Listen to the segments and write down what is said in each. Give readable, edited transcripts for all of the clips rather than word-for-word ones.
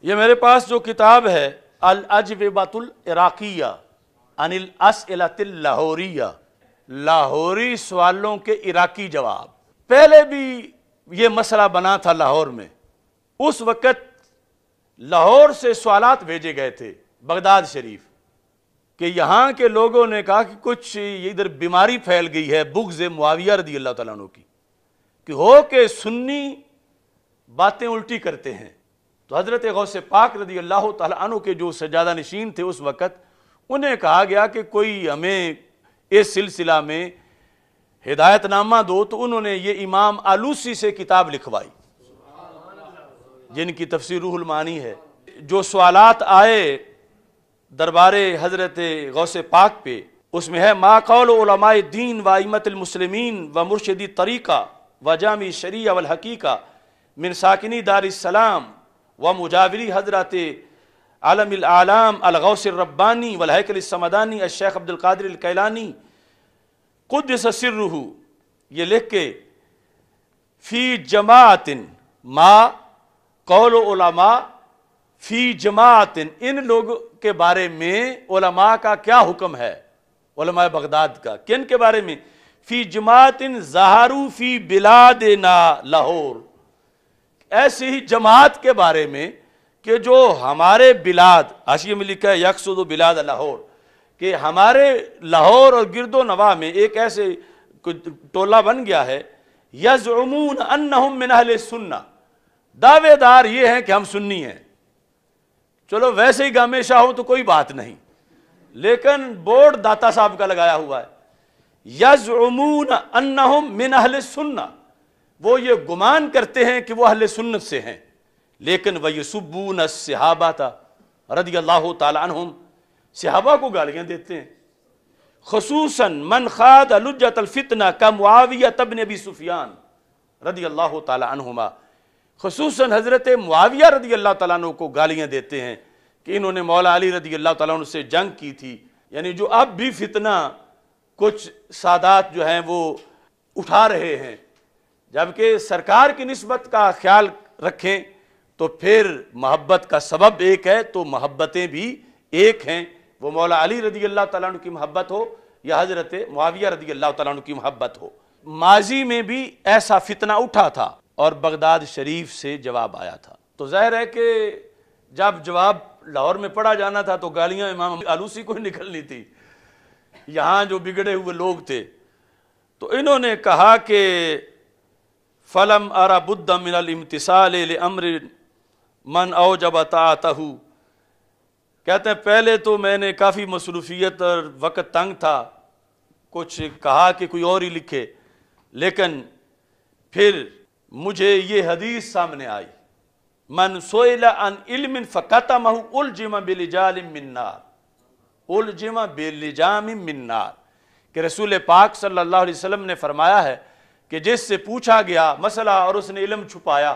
یہ میرے پاس جو کتاب ہے الاجوبۃ العراقیہ عن الاسئلۃ اللاہوریہ، لاہوری سوالوں کے عراقی جواب۔ پہلے بھی یہ مسئلہ بنا تھا لاہور میں، اس وقت لاہور سے سوالات بھیجے گئے تھے بغداد شریف کہ یہاں کے لوگوں نے کہا کہ کچھ ادھر بیماری پھیل گئی ہے بغض معاویہ رضی اللہ تعالیٰ عنہ کی، کہ ہو کہ سنی باتیں الٹی کرتے ہیں۔ تو حضرت غوث پاک رضی اللہ تعالیٰ عنہ کے جو سجادہ نشین تھے اس وقت، انہیں کہا گیا کہ کوئی ہمیں اس سلسلہ میں ہدایت نامہ دو، تو انہوں نے یہ امام آلوسی سے کتاب لکھوائی جن کی تفسیر روح المعانی ہے۔ جو سوالات آئے دربار حضرت غوث پاک پہ، اس میں ہے ما قول علماء دین و ائمۃ المسلمین و مرشدی طریقہ و جامع شریعہ والحقیقہ من ساکنی دار السلام و مجاوری حضرت عالم العالم الغوث الربانی والحیکل السمدانی الشیخ عبد القادر الکیلانی قدس سرہ، یہ لکھ کے فی جماعت ما قول علماء فی جماعت، ان لوگوں کے بارے میں علماء کا کیا حکم ہے، علماء بغداد کا، کن کے بارے میں؟ فی جماعت ظہروا فی بلادنا لاہور، ایسی ہی جماعت کے بارے میں کہ جو ہمارے بلاد، حاشیے میں لکھا ہے یقصد بلاد لاہور، کہ ہمارے لاہور اور گرد و نواح میں ایک ایسے ٹولہ بن گیا ہے یزعمون انہم من اہل سنہ، دعوے دار یہ ہیں کہ ہم سنی ہیں۔ چلو ویسے ہی گامے شاہ ہو تو کوئی بات نہیں، لیکن بورڈ داتا صاحب کا لگایا ہوا ہے یزعمون انہم من اہل سنہ، وہ یہ گمان کرتے ہیں کہ وہ اہل سنت سے ہیں، لیکن وَيَسُبُّونَ الصحابہ رضی اللہ تعالی عنہم، صحابہ کو گالیاں دیتے ہیں، خصوصاً من خاض لجۃ الفتنہ کا معاویہ ابن ابی سفیان رضی اللہ تعالی عنہما، خصوصاً حضرت معاویہ رضی اللہ تعالیٰ عنہ کو گالیاں دیتے ہیں کہ انہوں نے مولا علی رضی اللہ تعالیٰ عنہ سے جنگ کی تھی، یعنی جو اب بھی فتنہ کچھ سادات جو ہیں وہ اٹھا رہے ہیں، جبکہ سرکار کی نسبت کا خیال رکھیں تو پھر محبت کا سبب ایک ہے تو محبتیں بھی ایک ہیں، وہ مولا علی رضی اللہ تعالیٰ عنہ کی محبت ہو یا حضرت معاویہ رضی اللہ تعالیٰ عنہ کی محبت ہو۔ ماضی میں بھی ایسا فتنہ اٹھا تھا اور بغداد شریف سے جواب آیا تھا، تو ظاہر ہے کہ جب جواب لاہور میں پڑھا جانا تھا تو گالیاں امام آلوسی کو نکلنی تھی، یہاں جو بگڑے ہوئے لوگ تھے، تو انہوں نے کہا کہ فَلَمْ أَرَ بُدَّ مِنَ الْإِمْتِثَالِ لِأَمْرِ مَنْ أَوْجَبَ طَاعَتَهُ، کہتے ہیں پہلے تو میں نے کافی مصروفیت اور وقت تنگ تھا، کچھ کہا کہ کوئی اور ہی لکھے، لیکن پھر مجھے یہ حدیث سامنے آئی من سئل عن علم فکتمہ الجم بلجام من نار، الجم بلجام من نار، کہ رسول پاک صلی اللہ علیہ وسلم نے فرمایا ہے کہ جس سے پوچھا گیا مسئلہ اور اس نے علم چھپایا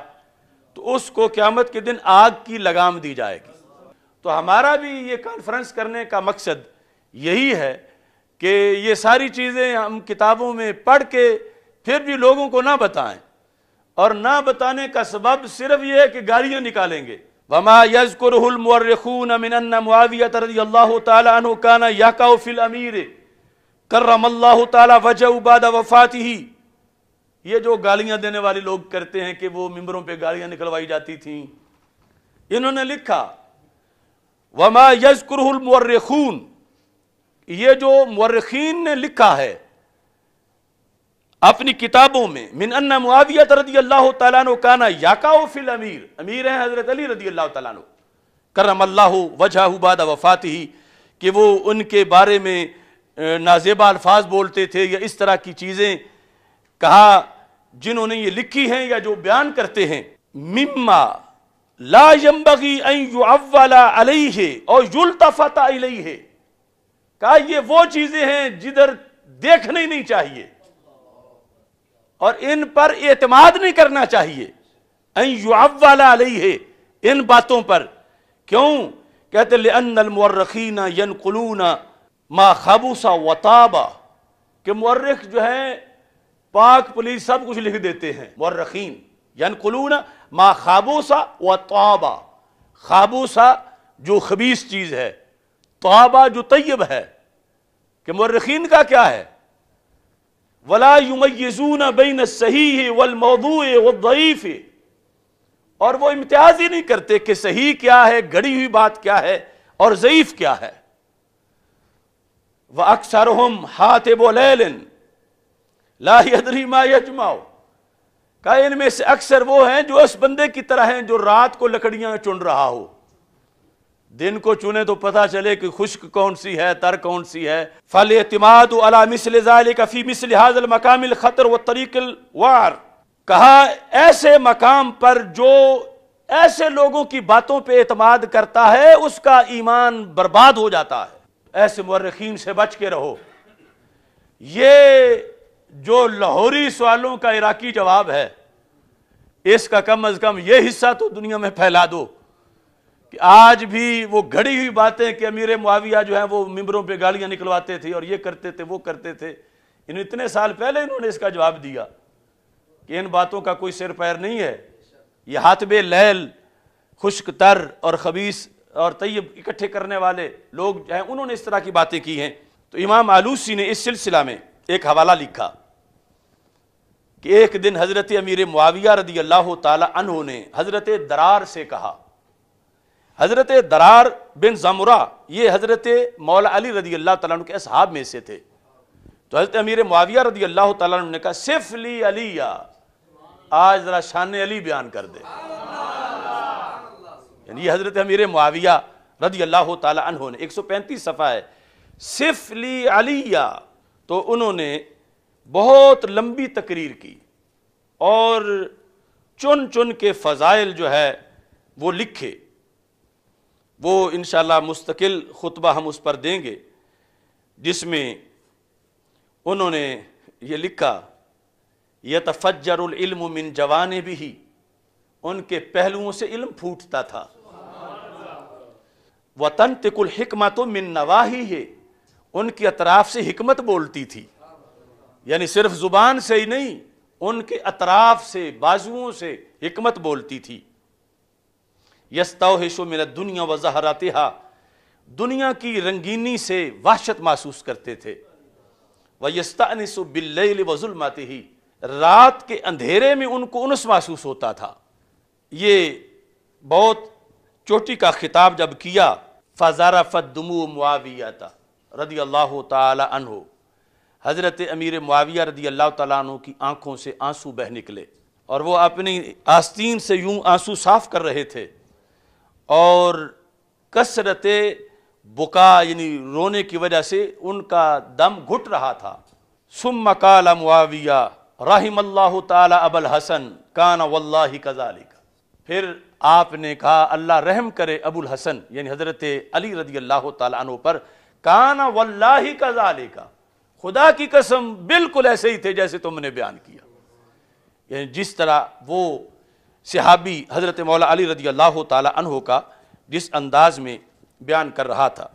تو اس کو قیامت کے دن آگ کی لگام دی جائے گی۔ تو ہمارا بھی یہ کانفرنس کرنے کا مقصد یہی ہے کہ یہ ساری چیزیں ہم کتابوں میں پڑھ کے پھر بھی لوگوں کو نہ بتائیں، اور نہ بتانے کا سبب صرف یہ ہے کہ گالیاں نکالیں گے۔ وَمَا يَذْكُرُهُ الْمُوَرِّخُونَ مِنْ أَنَّ مُعَاوِيَةَ رضی اللہ تعالی عنہ كَانَ يَقَعُ فِي الْأَمِيرِ کرم اللہ تعالی وجهه بعد وفاته، یہ جو گالیاں دینے والے لوگ کرتے ہیں کہ وہ ممبروں پہ گالیاں نکلوائی جاتی تھیں، انہوں نے لکھا وَمَا يَذْكُرُهُ الْمُوَرِّخُونَ، یہ جو مورخین نے لکھا ہے اپنی کتابوں میں من ان معاویہ رضی اللہ تعالیٰ عنہ کانا یقع فی الامیر، امیر ہیں حضرت علی رضی اللہ تعالیٰ عنہ کرم اللہ وجہہ بعد وفاتہ، کہ وہ ان کے بارے میں نازیبہ الفاظ بولتے تھے یا اس طرح کی چیزیں کہا جنہوں نے یہ لکھی ہیں یا جو بیان کرتے ہیں، مما لا ينبغی ان يعول علیہ اور یلتفت الیہ، کہا یہ وہ چیزیں ہیں جدھر دیکھنا ہی نہیں چاہیے اور ان پر اعتماد نہیں کرنا چاہیے، ان يعول علیہ، ان باتوں پر، کیوں؟ کہتے لأن المورخین ینقلون ما خبث وطاب، کہ مورخ جو ہیں پاک پلیس سب کچھ لکھ دیتے ہیں، مورخین ینقلون ما خبث وطاب، خابوسا جو خبیث چیز ہے، طابہ جو طیب ہے، کہ مورخین کا کیا ہے، ولا یمیزون بین الصحیح والموضوع والضعیف، اور وہ امتیاز ہی نہیں کرتے کہ صحیح کیا ہے، گڑی ہوئی بات کیا ہے اور ضعیف کیا ہے۔ وَأَكْثَرُهُمْ حَاتِبُ لَيْلٍ لَا يَدْرِي مَا يَجْمَعُ، کہ ان میں سے اکثر وہ ہیں جو اس بندے کی طرح ہیں جو رات کو لکڑیاں چن رہا ہو، دن کو چنے تو پتہ چلے کہ خشک کون سی ہے، تر کون سی ہے۔ فَالْاِعْتِمَادُ عَلَى مِثْلِ ذَلِكَ فِي مِثْلِ هَذَا الْمَقَامِ الْخَطْرِ وَالطَّرِيقِ الْوَعْرِ، کہا ایسے مقام پر جو ایسے لوگوں کی باتوں پہ اعتماد کرتا ہے اس کا ایمان برباد ہو جاتا ہے۔ ایسے مورخین سے بچ کے رہو۔ یہ جو لاہوری سوالوں کا عراقی جواب ہے، اس کا کم از کم یہ حصہ تو دنیا میں پھیلا دو کہ آج بھی وہ گھڑی ہوئی باتیں کہ امیر معاویہ جو ہیں وہ ممبروں پہ گالیاں نکلواتے تھے اور یہ کرتے تھے وہ کرتے تھے، اتنے سال پہلے انہوں نے اس کا جواب دیا کہ ان باتوں کا کوئی سر پیر نہیں ہے۔ یہ حاتب لیل، خشک تر اور خبیث اور طیب اکٹھے کرنے والے لوگ جو ہیں انہوں نے اس طرح کی باتیں کی ہیں۔ تو امام آلوسی نے اس سلسلہ میں ایک حوالہ لکھا کہ ایک دن حضرت امیر معاویہ رضی اللہ تعالی عنہ نے حضرت درار سے کہا، حضرت درار بن زمرہ یہ حضرت مولا علی رضی اللہ تعالیٰ عنہ کے اصحاب میں سے تھے، تو حضرت امیر معاویہ رضی اللہ تعالیٰ عنہ نے کہا صف لی علیہ، آج ذرا شان علی بیان کر دے۔ یعنی یہ حضرت امیر معاویہ رضی اللہ تعالیٰ عنہ نے 135 صفحہ ہے، صف لی علیہ، تو انہوں نے بہت لمبی تقریر کی اور چن چن کے فضائل جو ہے وہ لکھے، وہ انشاءاللہ مستقل خطبہ ہم اس پر دیں گے، جس میں انہوں نے یہ لکھا یتفجر العلم من جوانبہ، ان کے پہلوؤں سے علم پھوٹتا تھا، وتنطق الحکمۃ من نواحیہ، ان کی اطراف سے حکمت بولتی تھی، یعنی صرف زبان سے ہی نہیں، ان کے اطراف سے بازوؤں سے حکمت بولتی تھی۔ یستوحش من الدنیا وزہراتہا، دنیا کی رنگینی سے وحشت محسوس کرتے تھے، ویستأنس باللیل وظلماتہ، رات کے اندھیرے میں ان کو انس محسوس ہوتا تھا۔ یہ بہت چوٹی کا خطاب جب کیا، فَذَرَفَتْ دُمُوعُ مُعَاوِیَةَ رضی اللہ تعالی عنہ، حضرت امیر معاویہ رضی اللہ تعالیٰ عنہ کی آنکھوں سے آنسو بہ نکلے، اور وہ اپنی آستین سے یوں آنسو صاف کر رہے تھے، اور کثرت بکا یعنی رونے کی وجہ سے ان کا دم گھٹ رہا تھا۔ ثم قال معاویہ رحم اللہ تعالی ابا الحسن کان واللہ کذالک، پھر آپ نے کہا اللہ رحم کرے ابو الحسن یعنی حضرت علی رضی اللہ تعالی عنہ پر، کان واللہ کذالک، خدا کی قسم بالکل ایسے ہی تھے جیسے تم نے بیان کیا، یعنی جس طرح وہ صحابی حضرت مولا علی رضی اللہ تعالی عنہ کا جس انداز میں بیان کر رہا تھا۔